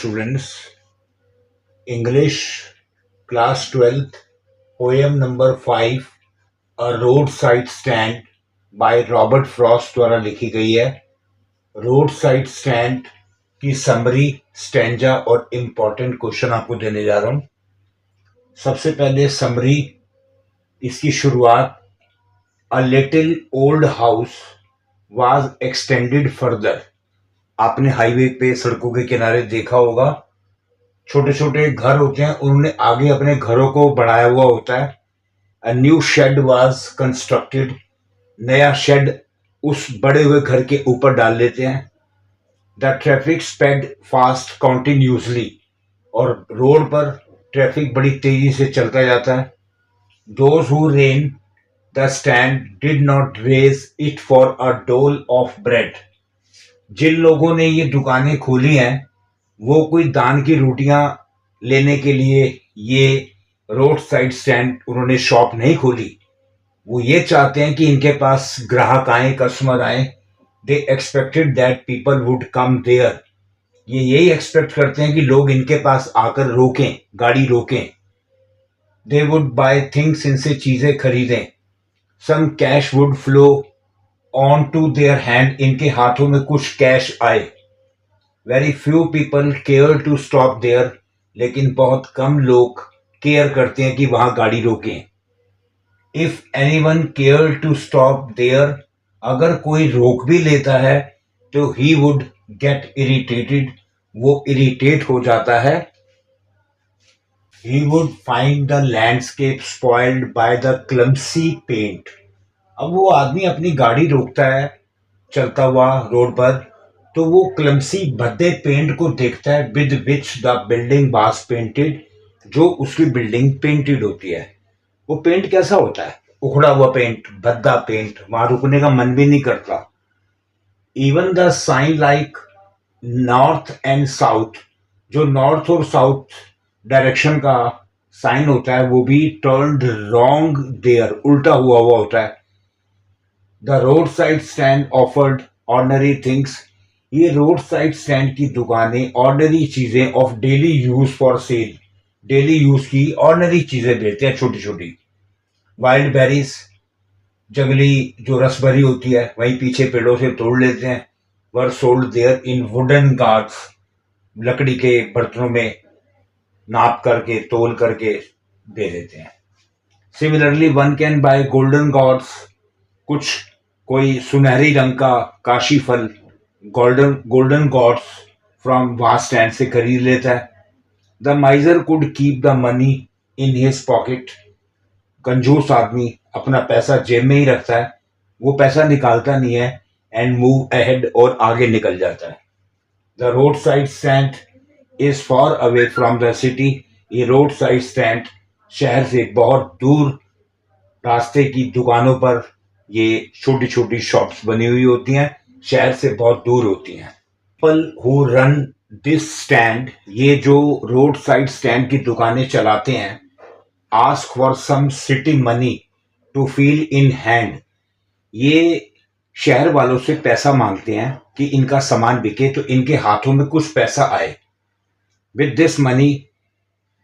students, English, class 12th, poem number 5, A Roadside Stand by Robert Frost द्वारा लिखी गई है। रोड साइड स्टैंड की समरी, स्टैंजा और इम्पोर्टेंट क्वेश्चन आपको देने जा रहा हूं। सबसे पहले समरी, इसकी शुरुआत, a little old house was extended further. आपने हाईवे पे सड़कों के किनारे देखा होगा, छोटे छोटे घर होते हैं, उन्होंने आगे अपने घरों को बढ़ाया हुआ होता है। A new shed was constructed, नया शेड उस बड़े हुए घर के ऊपर डाल लेते हैं। The traffic sped fast continuously, और रोड पर ट्रैफिक बड़ी तेजी से चलता जाता है। Those who ran the stand did not raise it for a dole of bread. जिन लोगों ने ये दुकानें खोली हैं, वो कोई दान की रोटियां लेने के लिए ये रोड साइड स्टैंड उन्होंने शॉप नहीं खोली। वो ये चाहते हैं कि इनके पास ग्राहक आए, कस्टमर आए। They expected that people would come there. ये यही एक्सपेक्ट करते हैं कि लोग इनके पास आकर रोकें, गाड़ी रोकें। दे वुड बाय थिंग्स, इनसे चीजें खरीदें। Some cash would flow on to their hand, इनके हाथों में कुछ कैश आए। Very few people care to stop there, लेकिन बहुत कम लोग केयर करते हैं कि वहां गाड़ी रोकें। If anyone care to stop there, अगर कोई रोक भी लेता है तो ही वुड गेट इरिटेटेड, वो इरिटेट हो जाता है। He would find the landscape spoiled by the clumsy paint. अब वो आदमी अपनी गाड़ी रोकता है चलता हुआ रोड पर, तो वो क्लम्सी भद्दे पेंट को देखता है, with which the building was painted, जो उसकी बिल्डिंग पेंटेड होती है। वो पेंट कैसा होता है? उखड़ा हुआ पेंट, भद्दा पेंट, वहां रुकने का मन भी नहीं करता। Even the sign like north and south, जो नॉर्थ और साउथ डायरेक्शन का साइन होता है, वो भी टर्न्ड रॉन्ग देयर, उल्टा हुआ होता है। The road side stand offered ordinary things, ये रोड साइड स्टैंड की दुकानें ऑर्डनरी चीजें of daily use for sale, daily use की ऑर्डनरी चीजें बेचते हैं, छोटी छोटी। वाइल्ड बेरीज, जंगली जो रसभरी होती है, वहीं पीछे पेड़ों से तोड़ लेते हैं। Wares sold there in wooden gourds, लकड़ी के बर्तनों में नाप करके, तोल करके दे देते हैं। Similarly one can buy golden gourds, कुछ कोई सुनहरी रंग का काशी फल golden gourds from vast stand से खरीद लेता है। The miser could keep the money in his pocket, कंजूस आदमी अपना पैसा जेब में ही रखता है, वो पैसा निकालता नहीं है। एंड मूव अहेड, और आगे निकल जाता है। The road side stand is for away from the city, ये रोड साइड स्टैंड शहर से बहुत दूर, रास्ते की दुकानों पर ये छोटी छोटी शॉप्स बनी हुई होती हैं, शहर से बहुत दूर होती हैं। People who run this stand, ये जो रोड साइड स्टैंड की दुकानें चलाते हैं, ask for some city money to feel in hand, ये शहर वालों से पैसा मांगते हैं कि इनका सामान बिके तो इनके हाथों में कुछ पैसा आए। With this money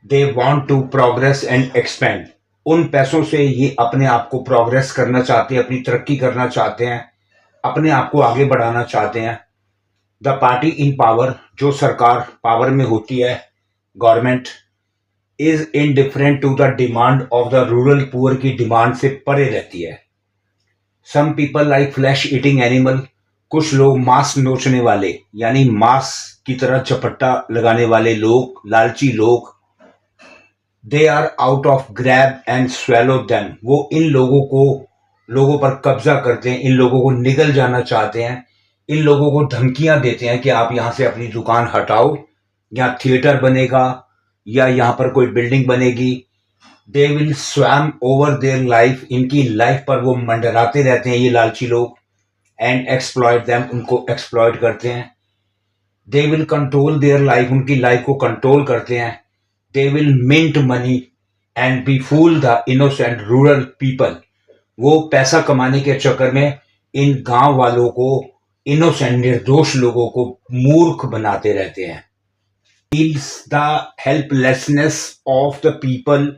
they want to progress and expand, उन पैसों से ये अपने आप को प्रोग्रेस करना चाहते हैं, अपनी तरक्की करना चाहते हैं, अपने आप को आगे बढ़ाना चाहते हैं। द पार्टी इन पावर, जो सरकार पावर में होती है, government, is indifferent to the demand of the rural poor, की डिमांड से परे रहती है। Some people like flesh eating animal, कुछ लोग मांस नोचने वाले, यानी मांस की तरह चपट्टा लगाने वाले लोग, लालची लोग। They are out of grab and swallow them, वो इन लोगों पर कब्जा करते हैं, इन लोगों को निगल जाना चाहते हैं, इन लोगों को धमकियां देते हैं कि आप यहां से अपनी दुकान हटाओ, यहाँ थिएटर बनेगा या यहाँ पर कोई बिल्डिंग बनेगी। They will swarm over their life, इनकी लाइफ पर वो मंडराते रहते हैं ये लालची लोग। एंड एक्सप्लॉयट देम, उनको एक्सप्लॉयट करते हैं। They will control their life, उनकी लाइफ को कंट्रोल करते हैं। They will mint money and befool the innocent rural people, वो पैसा कमाने के चक्कर में इन गांव वालों को, इनोसेंट निर्दोष लोगों को मूर्ख बनाते रहते हैं। feels the helplessness of the people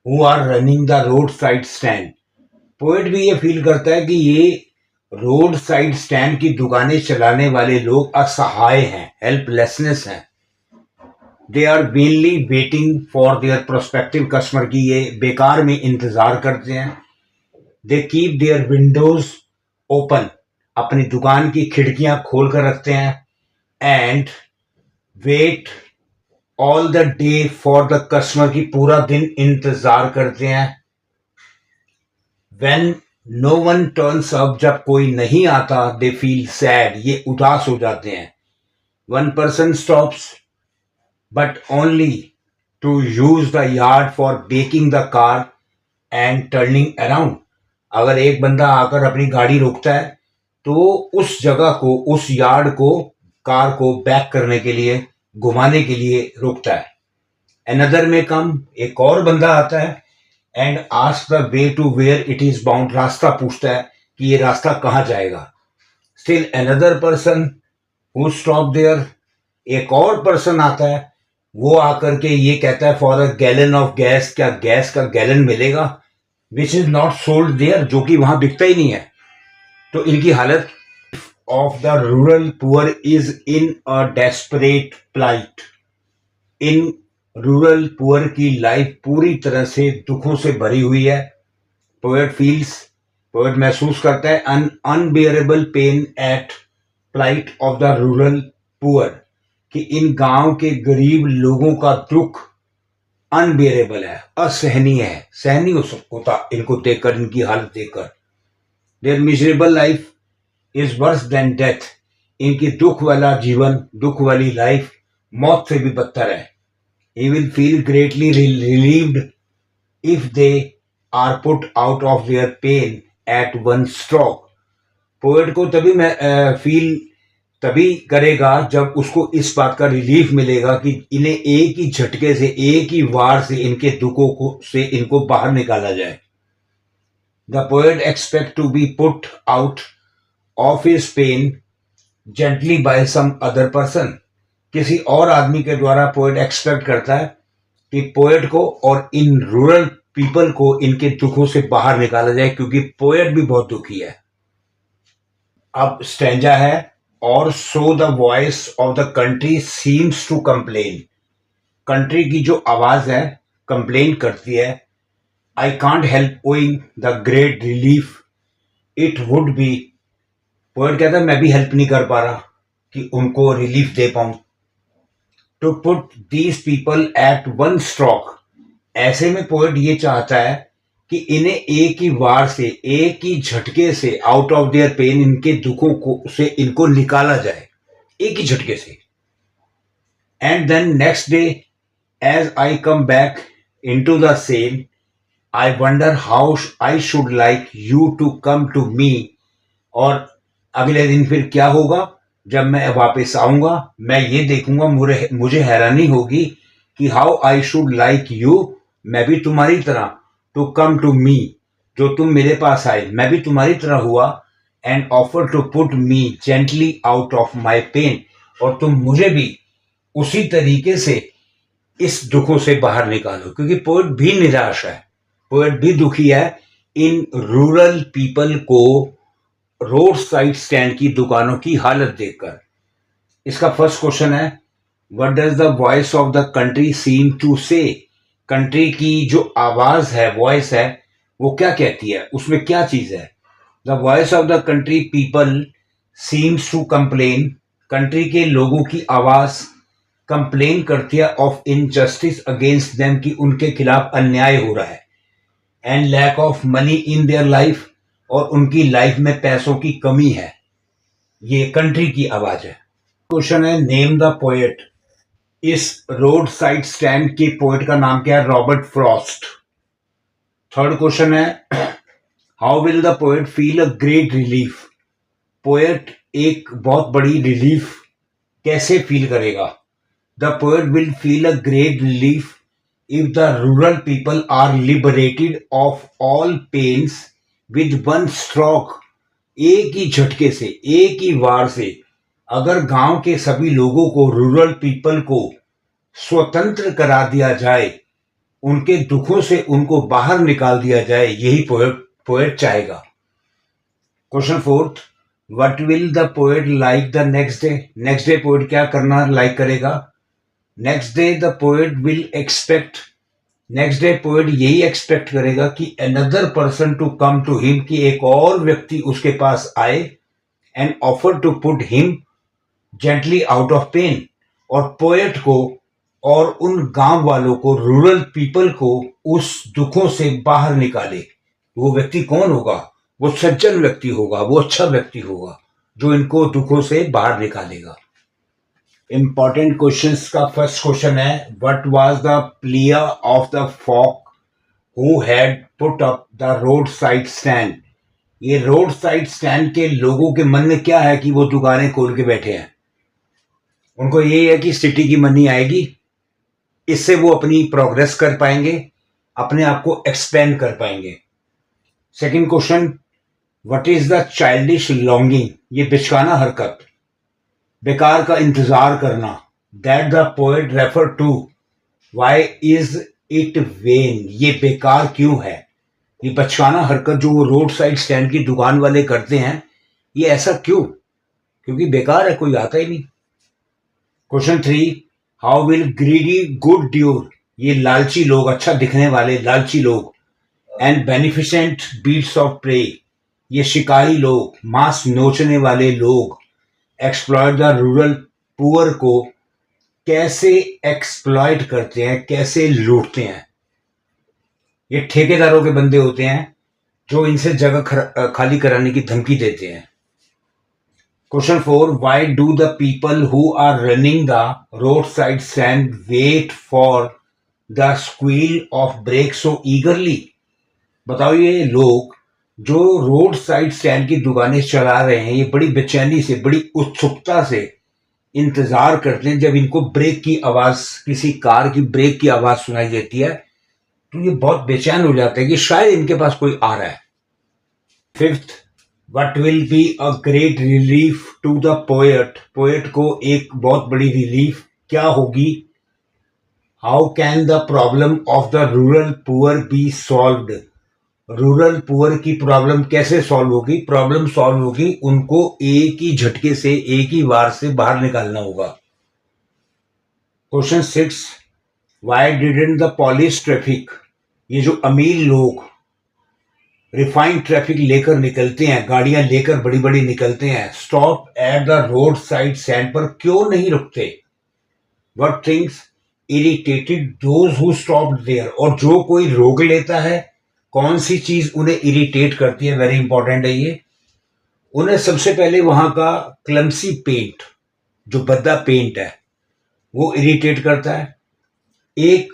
who are running the roadside stand. Poet भी ये फील करता है कि ये रोड साइड स्टैंड की दुकानें चलाने वाले लोग असहाय हैं, हेल्पलेसनेस हैं. They are mainly waiting for their prospective customer की ये बेकार में इंतजार करते हैं. They keep their windows open, अपनी दुकान की खिड़कियां खोल कर रखते हैं. And wait all the day for the customer की पूरा दिन इंतजार करते हैं. When no one turns up, जब कोई नहीं आता, दे फील सैड, ये उदास हो जाते हैं. One person stops but only to use the yard for backing the car and turning around. अगर एक बंदा आकर अपनी गाड़ी रोकता है तो उस जगह को, उस यार्ड को, कार को बैक करने के लिए, घुमाने के लिए रोकता है. अनदर में कम, एक और बंदा आता है and ask the way to where it is bound, रास्ता पूछता है कि ये रास्ता कहाँ जाएगा. Still another person who stop there, एक और पर्सन आता है, वो आकर के ये कहता है for a gallon of gas, क्या गैस का गैलन मिलेगा, which is not sold there, जो कि वहां बिकता ही नहीं है. तो इनकी हालत of the rural poor is in a desperate plight. इन रूरल पुअर की लाइफ पूरी तरह से दुखों से भरी हुई है. पोएट महसूस करता है un unbearable pain at plight of the rural poor, कि इन गांव के गरीब लोगों का दुख अनबेयरेबल है, असहनीय है, सहनीय हो होता इनको देखकर, इनकी हालत देखकर. Their miserable life is worse than death, इनकी दुख वाला जीवन, दुख वाली लाइफ मौत से भी बदतर है. He will feel greatly relieved if they are put out of their pain at one stroke. Poet को तभी फील तभी करेगा जब उसको इस बात का रिलीफ मिलेगा कि इन्हें एक ही झटके से, एक ही वार से इनके दुखों को से इनको बाहर निकाला जाए. The poet expect to be put out of his pain gently by some other person. किसी और आदमी के द्वारा पोएट एक्सपेक्ट करता है कि पोएट को और इन रूरल पीपल को इनके दुखों से बाहर निकाला जाए, क्योंकि पोएट भी बहुत दुखी है. अब स्टैंजा है, और so the voice of the country seems to complain. Country की जो आवाज है कंप्लेन करती है. I can't help owing the great relief it would be. Poet कहता है मैं भी हेल्प नहीं कर पा रहा कि उनको रिलीफ दे पाऊं. To put these people at one stroke, ऐसे में पोएट ये चाहता है कि इन्हें एक ही वार से, एक ही झटके से, आउट ऑफ देयर पेन, इनके दुखों को से इनको निकाला जाए एक ही झटके से. And then next day as I come back in to the cell, I wonder how I should like you to come to me. और अगले दिन फिर क्या होगा, जब मैं वापस आऊंगा, मैं ये देखूंगा, मुझे हैरानी होगी कि how I should like you, मैं भी तुम्हारी तरह, टू कम टू मी, जो तुम मेरे पास आए, मैं भी तुम्हारी तरह हुआ. And offer to put me gently out of my pain, और तुम मुझे भी उसी तरीके से इस दुखों से बाहर निकालो. क्योंकि पोएट भी निराश है, पोएट भी दुखी है इन रूरल पीपल को रोड साइड स्टैंड की दुकानों की हालत देखकर. इसका फर्स्ट क्वेश्चन है, what does the voice of the country seem to say. Country की जो आवाज है, वॉइस है, वो क्या कहती है, उसमें क्या चीज है. The voice of the country people seems to complain, country के लोगों की आवाज कंप्लेन करती है ऑफ इनजस्टिस अगेंस्ट देम, कि उनके खिलाफ अन्याय हो रहा है. And lack of money in their life, और उनकी लाइफ में पैसों की कमी है. ये कंट्री की आवाज है. क्वेश्चन है, नेम द पोएट. इस रोड साइड स्टैंड के पोएट का नाम क्या है, रॉबर्ट फ्रॉस्ट. थर्ड क्वेश्चन है, how will the poet feel a great relief. Poet एक बहुत बड़ी रिलीफ कैसे फील करेगा. The poet will feel a great relief if the rural people are liberated of all pains with one stroke. एक ही झटके से, एक ही वार से, अगर गांव के सभी लोगों को, रूरल पीपल को स्वतंत्र करा दिया जाए, उनके दुखों से उनको बाहर निकाल दिया जाए, यही पोएट चाहेगा। Question fourth, what will the poet like the next day? Next day poet क्या करना लाइक करेगा? Next day the poet will expect, next day poet यही एक्सपेक्ट करेगा कि another person to come to him, कि एक और व्यक्ति उसके पास आए, and offer to put him gently out of pain, और पोएट को और उन गांव वालों को, रूरल पीपल को उस दुखों से बाहर निकाले। वो व्यक्ति कौन होगा? वो सज्जन व्यक्ति होगा, वो अच्छा व्यक्ति होगा जो इनको दुखों से बाहर निकालेगा। इंपॉर्टेंट क्वेश्चंस का फर्स्ट क्वेश्चन है, what was the plea of the folk who had put up the road side stand? ये रोड साइड स्टैंड के लोगों के मन में क्या है कि वो दुकानें खोल के बैठे हैं? उनको ये है कि सिटी की मनी आएगी, इससे वो अपनी प्रोग्रेस कर पाएंगे, अपने आप को एक्सपेंड कर पाएंगे। Second question, what is the childish longing? ये बिचकाना हरकत, बेकार का इंतजार करना, that the poet refer to, why is it vain? ये बेकार क्यों है? ये बचकाना हरकत जो वो रोड साइड स्टैंड की दुकान वाले करते हैं, ये ऐसा क्यों? क्योंकि बेकार है, कोई आता ही नहीं। Question three, how will greedy good do? ये लालची लोग, अच्छा दिखने वाले लालची लोग, and beneficent beasts of prey, ये शिकारी लोग, मांस नोचने वाले लोग, एक्सप्लॉयट द रूरल पुअर को कैसे एक्सप्लॉयट करते हैं, कैसे लूटते हैं? ये ठेकेदारों के बंदे होते हैं जो इनसे जगह खाली कराने की धमकी देते हैं। Question four, why do the people who are running the road side stand wait for the squeal of brake so eagerly? बताओ, ये लोग जो रोड साइड स्टैंड की दुकानें चला रहे हैं, ये बड़ी बेचैनी से, बड़ी उत्सुकता से इंतजार करते हैं जब इनको ब्रेक की आवाज, किसी कार की ब्रेक की आवाज सुनाई देती है, तो ये बहुत बेचैन हो जाते हैं कि शायद इनके पास कोई आ रहा है। Fifth, what will be a great relief to the poet? Poet को एक बहुत बड़ी रिलीफ क्या होगी? How can the problem of the rural poor be solved? Rural poor की प्रॉब्लम कैसे सॉल्व होगी? प्रॉब्लम सॉल्व होगी, उनको एक ही झटके से, एक ही वार से बाहर निकालना होगा। Question six, why didn't the polish traffic? ये जो अमीर लोग रिफाइंड ट्रैफिक लेकर निकलते हैं, गाड़ियां लेकर बड़ी बड़ी निकलते हैं, stop at the road side stand पर क्यों नहीं रुकते? What things irritated those who stopped there? और जो कोई रोक लेता है, कौन सी चीज उन्हें इरिटेट करती है? वेरी इंपॉर्टेंट है ये। उन्हें सबसे पहले वहां का क्लमसी पेंट, जो भद्दा पेंट है, वो इरिटेट करता है। एक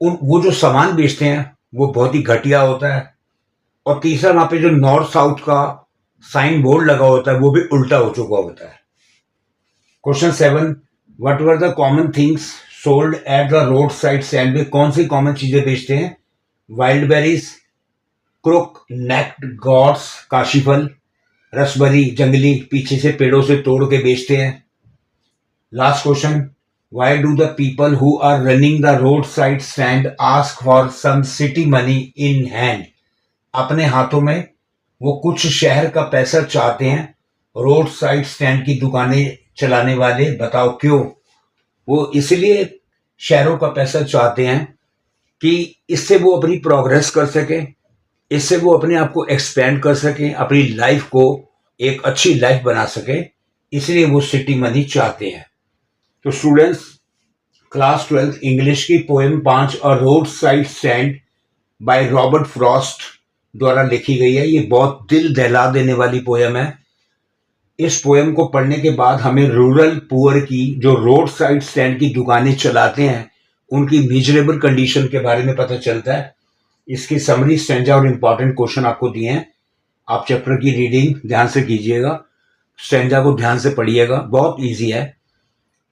वो जो सामान बेचते हैं वो बहुत ही घटिया होता है, और तीसरा वहां पे जो नॉर्थ साउथ का साइन बोर्ड लगा होता है वो भी उल्टा हो चुका होता है। Question seven, what were the common things sold at the road side stand? में कौन सी कॉमन चीजें बेचते हैं? Wild berries, crook necked gourds, काशीफल, रसबरी जंगली, पीछे से पेड़ों से तोड़ के बेचते हैं। Last question, why do the people who are running the road side stand ask for some city money in hand? अपने हाथों में वो कुछ शहर का पैसा चाहते हैं रोड साइड स्टैंड की दुकानें चलाने वाले, बताओ क्यों? वो इसलिए शहरों का पैसा चाहते हैं कि इससे वो अपनी प्रोग्रेस कर सके, इससे वो अपने आप को एक्सपेंड कर सके, अपनी लाइफ को एक अच्छी लाइफ बना सके, इसलिए वो सिटी मनी चाहते हैं। तो स्टूडेंट्स, क्लास 12 इंग्लिश की poem 5 a road side stand by Robert Frost द्वारा लिखी गई है। ये बहुत दिल दहला देने वाली पोएम है। इस पोएम को पढ़ने के बाद हमें रूरल पुअर की, जो रोड साइड स्टैंड की दुकानें चलाते हैं, उनकी मिजरेबल कंडीशन के बारे में पता चलता है। इसकी समरी, स्टैंजा और इंपॉर्टेंट क्वेश्चन आपको दिए हैं। आप चैप्टर की रीडिंग ध्यान से कीजिएगा, स्टैंजा को ध्यान से पढ़िएगा, बहुत इजी है।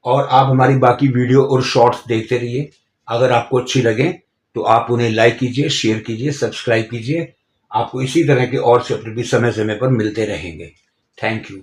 और आप हमारी बाकी वीडियो और शॉर्ट्स देखते रहिए। अगर आपको अच्छी लगे तो आप उन्हें लाइक कीजिए, शेयर कीजिए, सब्सक्राइब कीजिए। आपको इसी तरह के और चैप्टर भी समय समय पर मिलते रहेंगे। Thank you.